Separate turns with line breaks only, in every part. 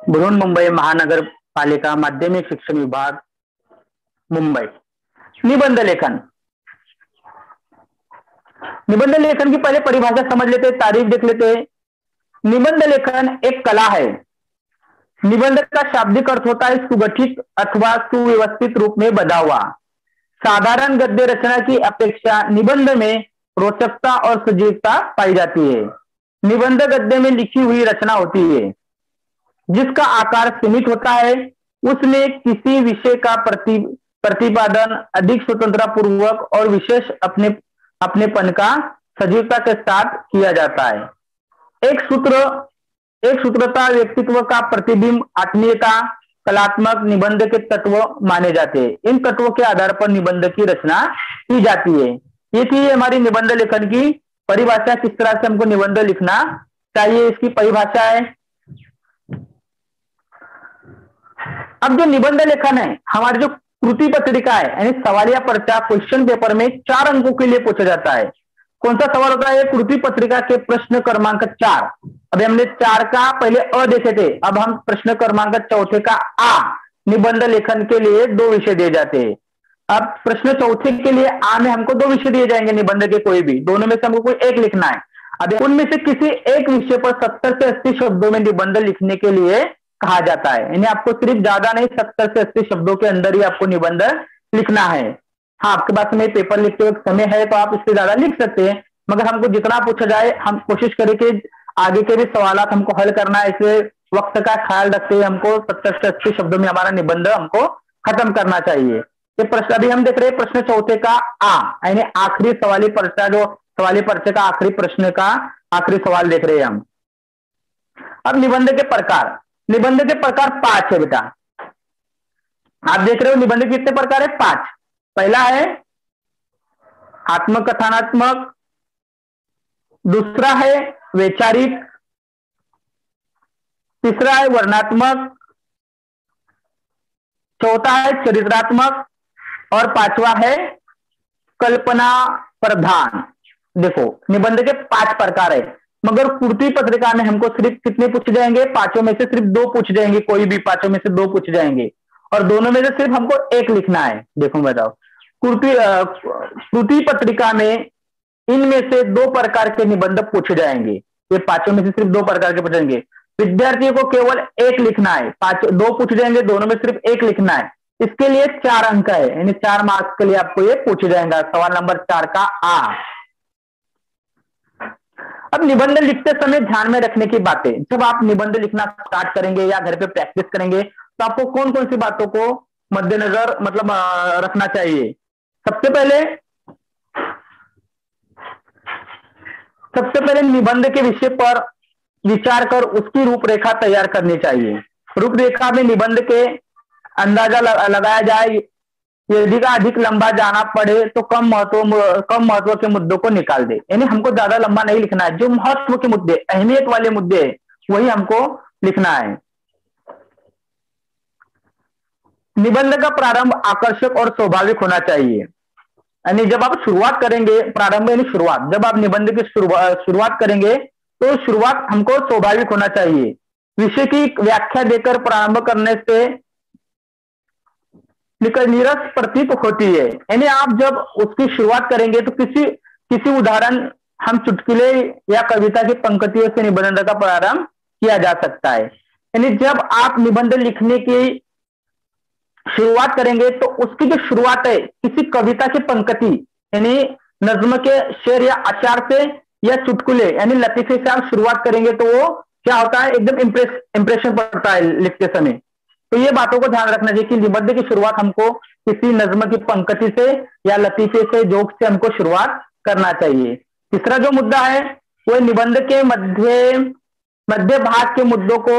बृहन्मुंबई महानगर पालिका माध्यमिक शिक्षण विभाग मुंबई। निबंध लेखन। निबंध लेखन की पहले परिभाषा समझ लेते, तारीफ देख लेते। निबंध लेखन एक कला है। निबंध का शाब्दिक अर्थ होता है सुगठित अथवा सुव्यवस्थित रूप में बंधा हुआ। साधारण गद्य रचना की अपेक्षा निबंध में रोचकता और सजीवता पाई जाती है। निबंध गद्य में लिखी हुई रचना होती है जिसका आकार सीमित होता है। उसमें किसी विषय का प्रतिपादन अधिक स्वतंत्रता पूर्वक और विशेष अपनेपन का सजीवता के साथ किया जाता है। एक सूत्रता व्यक्तित्व का प्रतिबिंब, आत्मीयता, कलात्मक निबंध के तत्व माने जाते हैं। इन तत्वों के आधार पर निबंध की रचना की जाती है। ये थी हमारी निबंध लेखन की परिभाषा, किस तरह से हमको निबंध लिखना चाहिए, इसकी परिभाषा है। अब जो निबंध लेखन है, हमारी जो कृति पत्रिका है यानी सवालिया पर्चा क्वेश्चन पेपर में 4 अंकों के लिए पूछा जाता है। कौन सा सवाल होता है? कृति पत्रिका के प्रश्न क्रमांक 4। अभी हमने 4 का पहले अ देखे थे, अब हम प्रश्न क्रमांक 4 का आ। निबंध लेखन के लिए 2 विषय दिए जाते हैं। अब प्रश्न 4 के लिए आ में हमको 2 विषय दिए जाएंगे निबंध के, कोई भी दोनों में से हमको कोई एक लिखना है। अब उनमें से किसी एक विषय पर 70 से 80 शब्दों में निबंध लिखने के लिए कहा जाता है। यानी आपको सिर्फ ज्यादा नहीं, 70 से 80 शब्दों के अंदर ही आपको निबंध लिखना है। हाँ, आपके पास में पेपर लिखते वक्त समय है तो आप इससे ज्यादा लिख सकते हैं, मगर हमको जितना पूछा जाए हम कोशिश करें कि आगे के भी सवाल हमको हल करना है, इसलिए वक्त का ख्याल रखते हुए हमको 70 से 80 शब्दों में हमारा निबंध हमको खत्म करना चाहिए। ये प्रश्न अभी हम देख रहे हैं प्रश्न 4 का आ, यानी आखिरी सवाली पर्चा, जो सवाली पर्चे का आखिरी प्रश्न का आखिरी सवाल देख रहे हैं हम। अब निबंध के प्रकार। निबंध के प्रकार 5 है बेटा, आप देख रहे हो। निबंध के कितने प्रकार है? 5। पहला है आत्मकथनात्मक, दूसरा है वैचारिक, तीसरा है वर्णनात्मक, चौथा है चरित्रात्मक और 5वां है कल्पना प्रधान। देखो, निबंध के 5 प्रकार है, मगर पूर्ति पत्रिका में हमको सिर्फ कितने पूछ जाएंगे? 5 में से सिर्फ 2 पूछ जाएंगे, कोई भी 5 में से 2 पूछ जाएंगे और दोनों में से सिर्फ हमको एक लिखना है। देखो बताओ, पूर्ति पत्रिका में इनमें से 2 प्रकार के निबंध पूछे जाएंगे। ये 5 में से सिर्फ 2 प्रकार के पूछेंगे। विद्यार्थियों को केवल एक लिखना है, 2 पूछ जाएंगे, दोनों में सिर्फ एक लिखना है। इसके लिए 4 अंक है, यानी 4 मार्क्स के लिए आपको ये पूछा जाएगा। सवाल नंबर 4 का आ। अब निबंध लिखते समय ध्यान में रखने की बातें। जब आप निबंध लिखना स्टार्ट करेंगे या घर पे प्रैक्टिस करेंगे तो आपको कौन कौन सी बातों को मद्देनजर रखना चाहिए? सबसे पहले निबंध के विषय पर विचार कर उसकी रूपरेखा तैयार करनी चाहिए। रूपरेखा में निबंध के अंदाजा लगाया जाए। यदि का अधिक लंबा जाना पड़े तो कम महत्व के मुद्दों को निकाल दे। यानी हमको ज्यादा लंबा नहीं लिखना है, जो महत्व के मुद्दे, अहमियत वाले मुद्दे वही हमको लिखना है। निबंध का प्रारंभ आकर्षक और स्वाभाविक होना चाहिए। यानी जब आप शुरुआत करेंगे, प्रारंभ यानी शुरुआत, जब आप निबंध की शुरुआत करेंगे तो शुरुआत हमको स्वाभाविक होना चाहिए। विषय की व्याख्या देकर प्रारंभ करने से नीरस प्रतीत होती है। यानी आप जब उसकी शुरुआत करेंगे तो किसी उदाहरण, हम चुटकुले या कविता की पंक्तियों से निबंध का प्रारंभ किया जा सकता है। यानी जब आप निबंध लिखने की शुरुआत करेंगे तो उसकी जो शुरुआत है किसी कविता की पंक्ति यानी नज्म के शेर या अशार से या चुटकुले यानी लतीफे से आप शुरुआत करेंगे तो वो क्या होता है, एकदम इंप्रेशन पड़ता है लिखते समय। तो ये बातों को ध्यान रखना चाहिए कि निबंध की शुरुआत हमको किसी नज्म की पंक्ति से या लतीफे से, जोक से हमको शुरुआत करना चाहिए। तीसरा जो मुद्दा है वो निबंध के मध्य भाग के मुद्दों को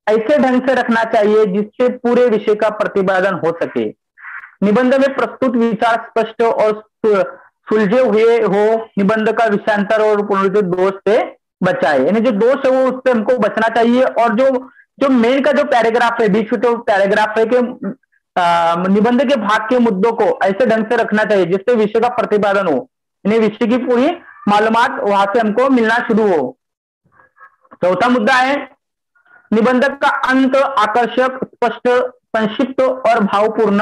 ऐसे ढंग से रखना चाहिए जिससे पूरे विषय का प्रतिपादन हो सके। निबंध में प्रस्तुत विचार स्पष्ट और सुलझे हुए हो। निबंध का विषयांतर और पुनरुक्ति दोष से बचाए, यानी जो दोष है वो उससे हमको बचना चाहिए। और जो मेन का जो पैराग्राफ है, बीच में तो पैराग्राफ है कि निबंध के भाग के मुद्दों को ऐसे ढंग से रखना चाहिए जिससे विषय का प्रतिपादन हो, यानी विषय की पूरी मालूमात वहां से हमको मिलना शुरू हो। चौथा मुद्दा है निबंध का अंत आकर्षक, स्पष्ट, संक्षिप्त और भावपूर्ण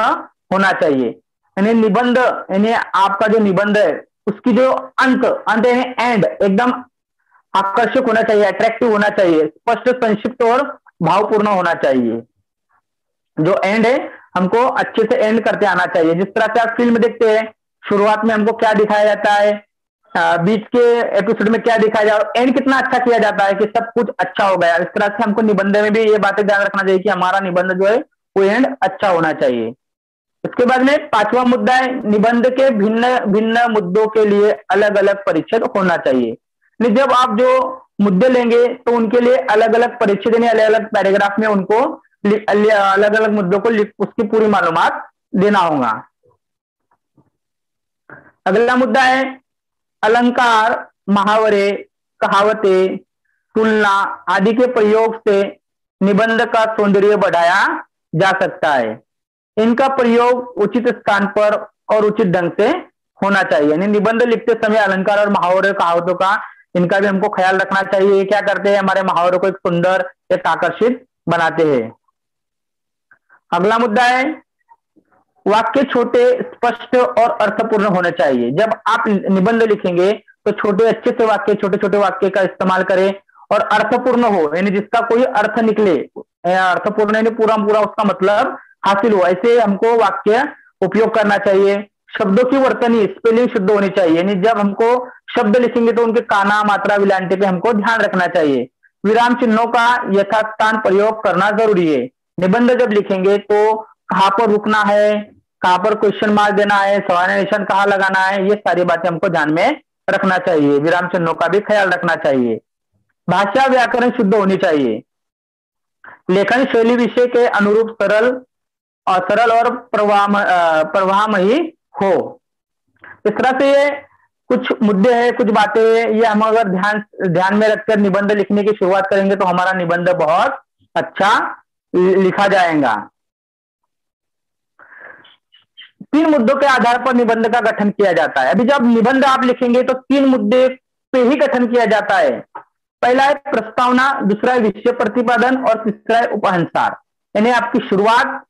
होना चाहिए। यानी निबंध, यानी आपका जो निबंध है उसकी जो अंत अंत यानी एंड एकदम आकर्षक होना चाहिए, अट्रैक्टिव होना चाहिए, स्पष्ट, संक्षिप्त और भावपूर्ण होना चाहिए। जो एंड है हमको अच्छे से एंड करते आना चाहिए। जिस तरह से आप फिल्म देखते हैं, शुरुआत में हमको क्या दिखाया जाता है, बीच के एपिसोड में क्या दिखाया जाए, एंड कितना अच्छा किया जाता है कि सब कुछ अच्छा हो गया। इस तरह से हमको निबंध में भी ये बातें ध्यान रखना चाहिए कि हमारा निबंध जो है वो एंड अच्छा होना चाहिए। इसके बाद में पांचवा मुद्दा है, निबंध के भिन्न भिन्न मुद्दों के लिए अलग अलग परिच्छेद होना चाहिए। जब आप जो मुद्दे लेंगे तो उनके लिए अलग अलग परिच्छेद यानी अलग अलग पैराग्राफ में उनको अलग अलग मुद्दों को उसकी पूरी मालूमात देना होगा। अगला मुद्दा है अलंकार, मुहावरे, कहावतें, तुलना आदि के प्रयोग से निबंध का सौंदर्य बढ़ाया जा सकता है। इनका प्रयोग उचित स्थान पर और उचित ढंग से होना चाहिए। यानी निबंध लिखते समय अलंकार और मुहावरे, कहावतों का इनका भी हमको ख्याल रखना चाहिए। क्या करते हैं, हमारे मुहावरों को एक सुंदर, एक आकर्षित बनाते हैं। अगला मुद्दा है वाक्य छोटे, स्पष्ट और अर्थपूर्ण होने चाहिए। जब आप निबंध लिखेंगे तो छोटे अच्छे से वाक्य, छोटे छोटे वाक्य का इस्तेमाल करें और अर्थपूर्ण हो, यानी जिसका कोई अर्थ निकले, अर्थपूर्ण यानी पूरा पूरा उसका मतलब हासिल हो, ऐसे हमको वाक्य उपयोग करना चाहिए। शब्दों की वर्तनी, स्पेलिंग शुद्ध होनी चाहिए। यानी जब हमको शब्द लिखेंगे तो उनके काना, मात्रा, विलांटी पे हमको ध्यान रखना चाहिए। विराम चिन्हों का यथास्थान प्रयोग करना जरूरी है। निबंध जब लिखेंगे तो कहाँ पर रुकना है, कहाँ पर क्वेश्चन मार्क देना है, सवाल निशान कहाँ लगाना है, ये सारी बातें हमको ध्यान में रखना चाहिए। विराम चिन्हों का भी ख्याल रखना चाहिए। भाषा व्याकरण शुद्ध होनी चाहिए। लेखन शैली विषय के अनुरूप सरल और प्रवाहमयी हो। इस तरह से ये कुछ मुद्दे हैं, कुछ बातें हैं, ये हम अगर ध्यान में रखकर निबंध लिखने की शुरुआत करेंगे तो हमारा निबंध बहुत अच्छा लिखा जाएगा। 3 मुद्दों के आधार पर निबंध का गठन किया जाता है। अभी जब निबंध आप लिखेंगे तो 3 मुद्दे पे ही गठन किया जाता है। पहला है प्रस्तावना, दूसरा है विषय प्रतिपादन और तीसरा है उपहंसार। यानी आपकी शुरुआत,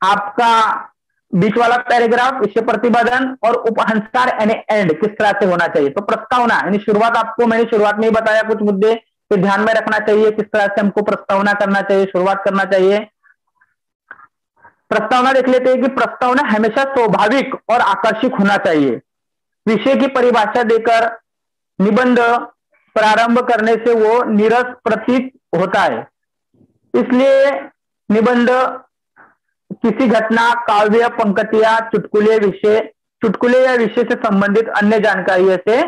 आपका बीच वाला पैराग्राफ, विषय प्रतिपादन और उपहंसार यानी एंड किस तरह से होना चाहिए। तो प्रस्तावना यानी शुरुआत, आपको मैंने शुरुआत में ही बताया कुछ मुद्दे पे ध्यान में रखना चाहिए, किस तरह से हमको प्रस्तावना करना चाहिए, शुरुआत करना चाहिए। प्रस्तावना देख लेते हैं कि प्रस्तावना हमेशा स्वाभाविक और आकर्षक होना चाहिए। विषय की परिभाषा देकर निबंध प्रारंभ करने से वो नीरस प्रतीत होता है। इसलिए निबंध किसी घटना, काव्य, पंक्तियां, चुटकुले या विषय से संबंधित अन्य जानकारी से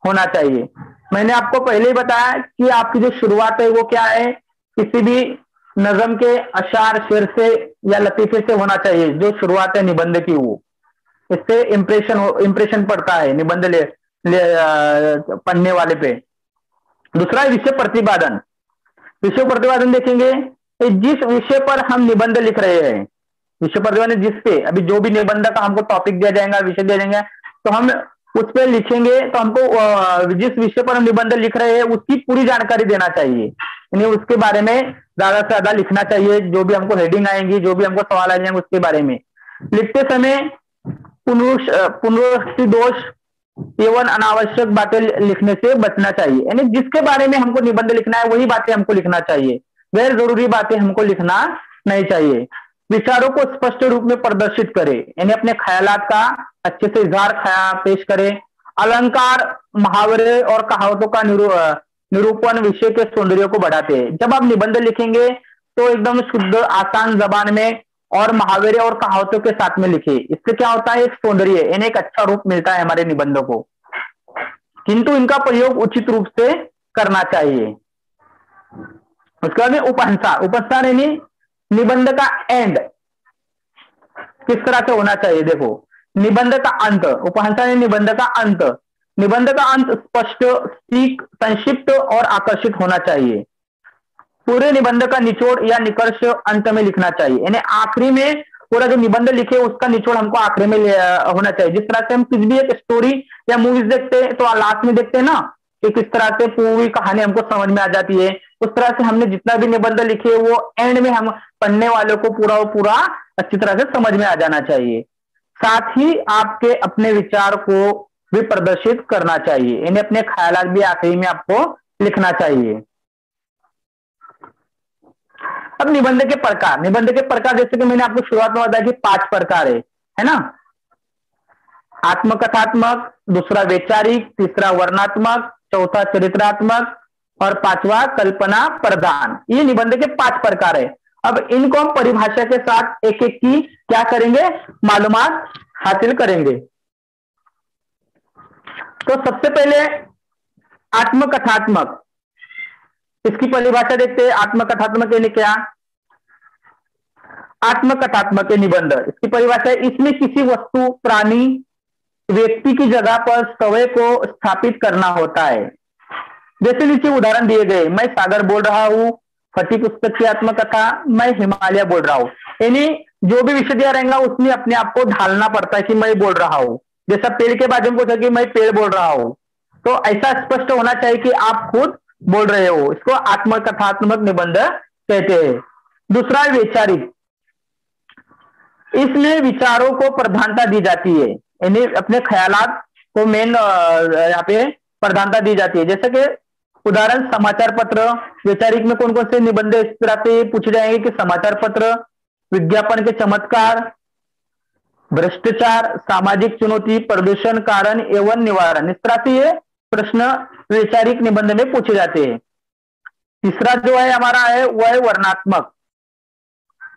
होना चाहिए। मैंने आपको पहले ही बताया कि आपकी जो शुरुआत है वो क्या है, किसी भी नज़म के अशार, शेर से या लतीफे से होना चाहिए। जो शुरुआत है निबंध की वो, इससे इंप्रेशन पड़ता है निबंध पढ़ने वाले पे। दूसरा है विषय प्रतिपादन। विषय प्रतिपादन देखेंगे जिस विषय पर हम निबंध लिख रहे हैं, विषय प्रतिपादन जिस पे अभी जो भी निबंध का हमको टॉपिक दिया जाएगा, विषय दिया जाएगा, तो हम उस पर लिखेंगे तो हमको जिस विषय पर हम निबंध लिख रहे हैं उसकी पूरी जानकारी देना चाहिए। यानी उसके बारे में ज्यादा से ज्यादा लिखना चाहिए। जो भी हमको हेडिंग आएंगी, जो भी हमको सवाल आ जाएंगे उसके बारे में लिखते समय पुनरुक्ति दोष एवं अनावश्यक बातें लिखने से बचना चाहिए। यानी जिसके बारे में हमको निबंध लिखना है वही बातें हमको लिखना चाहिए, गैर जरूरी बातें हमको लिखना नहीं चाहिए। विचारों को स्पष्ट रूप में प्रदर्शित करें, यानी अपने ख्यालात का अच्छे से इजहार पेश करें। अलंकार, मुहावरे और कहावतों का निरूपण विषय के सौंदर्य को बढ़ाते हैं। जब आप निबंध लिखेंगे तो एकदम शुद्ध आसान जबान में और मुहावरे और कहावतों के साथ में लिखे। इससे क्या होता है, एक सौंदर्य यानी एक अच्छा रूप मिलता है हमारे निबंधों को, किंतु इनका प्रयोग उचित रूप से करना चाहिए। उसके बाद में उपहंसार यानी निबंध का एंड किस तरह से होना चाहिए। देखो, निबंध का अंत, उपहंसार यानी निबंध का अंत। निबंध का अंत स्पष्ट, सटीक, संक्षिप्त और आकर्षित होना चाहिए। पूरे निबंध का निचोड़ या निष्कर्ष अंत में लिखना चाहिए। यानी आखिरी में पूरा जो निबंध लिखे उसका निचोड़ हमको आखिरी में होना चाहिए। जिस तरह से हम कुछ भी एक स्टोरी या मूवीज देखते हैं तो लास्ट में देखते हैं ना कि किस तरह से पूरी कहानी हमको समझ में आ जाती है, उस तरह से हमने जितना भी निबंध लिखे वो एंड में हम पढ़ने वालों को पूरा अच्छी तरह से समझ में आ जाना चाहिए। साथ ही आपके अपने विचार को भी प्रदर्शित करना चाहिए, यानी अपने ख्यालात भी आखिरी में आपको लिखना चाहिए। अब निबंध के प्रकार, जैसे कि मैंने आपको शुरुआत में बताया कि 5 प्रकार है ना। आत्मकथात्मक, दूसरा वैचारिक, तीसरा वर्णनात्मक, चौथा चरित्रात्मक और पांचवा कल्पना प्रधान। ये निबंध के 5 प्रकार है। अब इनको हम परिभाषा के साथ एक एक की क्या करेंगे, मालूमात हासिल करेंगे। तो सबसे पहले आत्मकथात्मक, इसकी परिभाषा देखते हैं। आत्मकथात्मक यानी क्या? आत्मकथात्मक निबंध, इसकी परिभाषा है, इसमें किसी वस्तु, प्राणी, व्यक्ति की जगह पर सवय को स्थापित करना होता है। जैसे नीचे उदाहरण दिए गए, मैं सागर बोल रहा हूं, फटी पुस्तक की आत्मकथा, मैं हिमालय बोल रहा हूं। यानी जो भी विषय दिया रहेगा उसमें अपने आप को ढालना पड़ता है कि मैं बोल रहा हूं। जैसा पेड़ के बारे में पूछा कि मैं पेड़ बोल रहा हूं, तो ऐसा स्पष्ट होना चाहिए कि आप खुद बोल रहे हो। इसको आत्मकथात्मक निबंध कहते हैं। दूसरा वैचारिक, इसमें विचारों को प्रधानता दी जाती है, यानी अपने ख्यालात को मेन यहाँ पे प्रधानता दी जाती है। जैसे कि उदाहरण समाचार पत्र, वैचारिक में कौन कौन से निबंध इस तरह से पूछे जाएंगे कि समाचार पत्र, विज्ञापन के चमत्कार, भ्रष्टाचार, सामाजिक चुनौती, प्रदूषण, कारण एवं निवारण। इस तरह से ये प्रश्न वैचारिक निबंध में पूछे जाते हैं। तीसरा जो है हमारा है वह है वर्णनात्मक।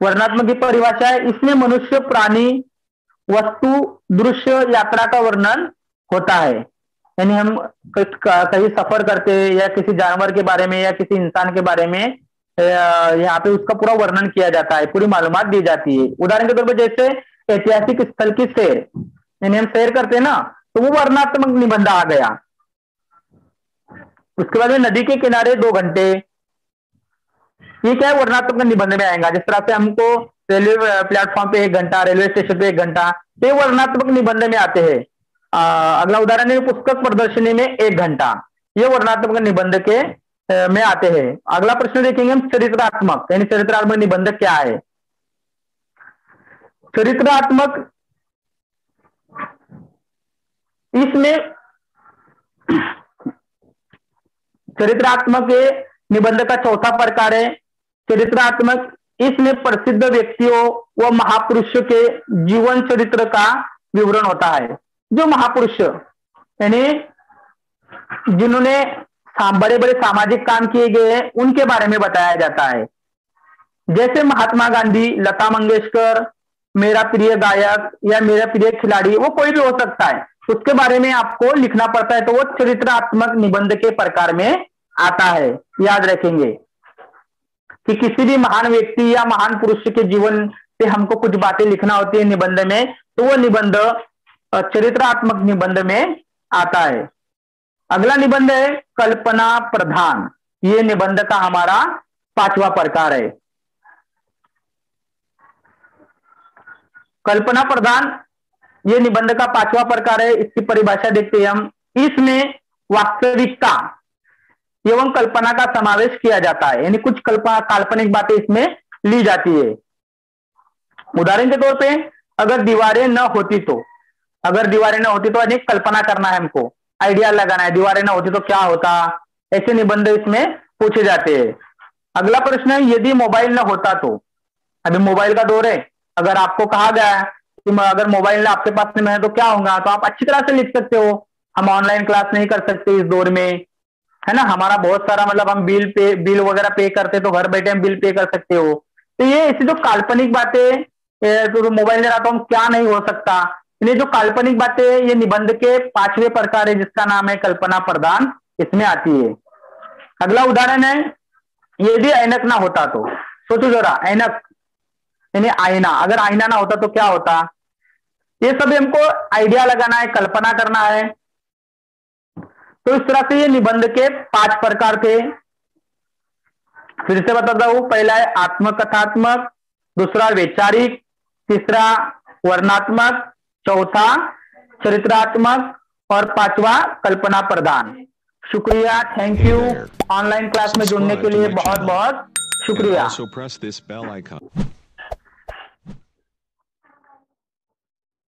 वर्णनात्मक की परिभाषा है, इसमें मनुष्य, प्राणी, वस्तु, दृश्य, यात्रा का वर्णन होता है। यानी हम कहीं सफर करते हैं या किसी जानवर के बारे में या किसी इंसान के बारे में यहाँ पे उसका पूरा वर्णन किया जाता है, पूरी मालूमात दी जाती है। उदाहरण के तौर पर जैसे ऐतिहासिक स्थल की सैर, यानी हम सैर करते हैं ना, तो वो वर्णनात्मक निबंध आ गया। उसके बाद में नदी के किनारे 2 घंटे, ये क्या है, वर्णनात्मक निबंध में आएगा। जिस तरह से हमको रेलवे प्लेटफॉर्म पे 1 घंटा, रेलवे स्टेशन पे 1 घंटा, ये वर्णनात्मक निबंध में आते हैं। अगला उदाहरण है पुस्तक प्रदर्शनी में 1 घंटा, ये वर्णनात्मक निबंध के में आते हैं। अगला प्रश्न देखेंगे हम चरित्रात्मक, यानी चरित्रात्मक निबंध क्या है। चरित्रात्मक, इसमें चरित्रात्मक निबंध का चौथा प्रकार है चरित्रात्मक। इसमें प्रसिद्ध व्यक्तियों व महापुरुषों के जीवन चरित्र का विवरण होता है। जो महापुरुष यानी जिन्होंने बड़े बड़े सामाजिक काम किए गए हैं उनके बारे में बताया जाता है। जैसे महात्मा गांधी, लता मंगेशकर, मेरा प्रिय गायक या मेरा प्रिय खिलाड़ी, वो कोई भी हो सकता है, उसके बारे में आपको लिखना पड़ता है, तो वो चरित्रात्मक निबंध के प्रकार में आता है। याद रखेंगे कि किसी भी महान व्यक्ति या महान पुरुष के जीवन से हमको कुछ बातें लिखना होती है निबंध में, तो वो निबंध चरित्रात्मक निबंध में आता है। अगला निबंध है कल्पना प्रधान, ये निबंध का हमारा 5वां प्रकार है। कल्पना प्रधान ये निबंध का 5वां प्रकार है। इसकी परिभाषा देखते हैं हम। इसमें वास्तविकता एवं कल्पना का समावेश किया जाता है, यानी कुछ काल्पनिक बातें इसमें ली जाती है। उदाहरण के तौर पे अगर दीवारें न होती तो, अनेक कल्पना करना है, हमको आइडिया लगाना है, दीवारें न होती तो क्या होता, ऐसे निबंध इसमें पूछे जाते हैं। अगला प्रश्न है यदि मोबाइल न होता तो। अभी मोबाइल का दौर है, अगर आपको कहा गया है कि अगर मोबाइल आपके पास में है तो क्या होगा, तो आप अच्छी तरह से लिख सकते हो। हम ऑनलाइन क्लास नहीं कर सकते इस दौर में, है ना, हमारा बहुत सारा मतलब हम बिल वगैरह पे करते, तो घर बैठे हम बिल पे कर सकते हो। तो ये ऐसी जो काल्पनिक बातें, तो मोबाइल रहा तो हम क्या नहीं हो सकता, ये जो काल्पनिक बातें ये निबंध के 5वें प्रकार है जिसका नाम है कल्पना प्रधान, इसमें आती है। अगला उदाहरण है यदि ऐनक ना होता तो। सोचो जरा, ऐनक यानी आईना, अगर आईना ना होता तो क्या होता। ये सभी हमको आइडिया लगाना है, कल्पना करना है। तो इस तरह से ये निबंध के 5 प्रकार थे। फिर से बताता हूं, पहला है आत्मकथात्मक, दूसरा वैचारिक, तीसरा वर्णनात्मक, चौथा चरित्रात्मक और 5वां कल्पना प्रधान। शुक्रिया, थैंक यू। ऑनलाइन क्लास में जुड़ने के लिए बहुत बहुत शुक्रिया।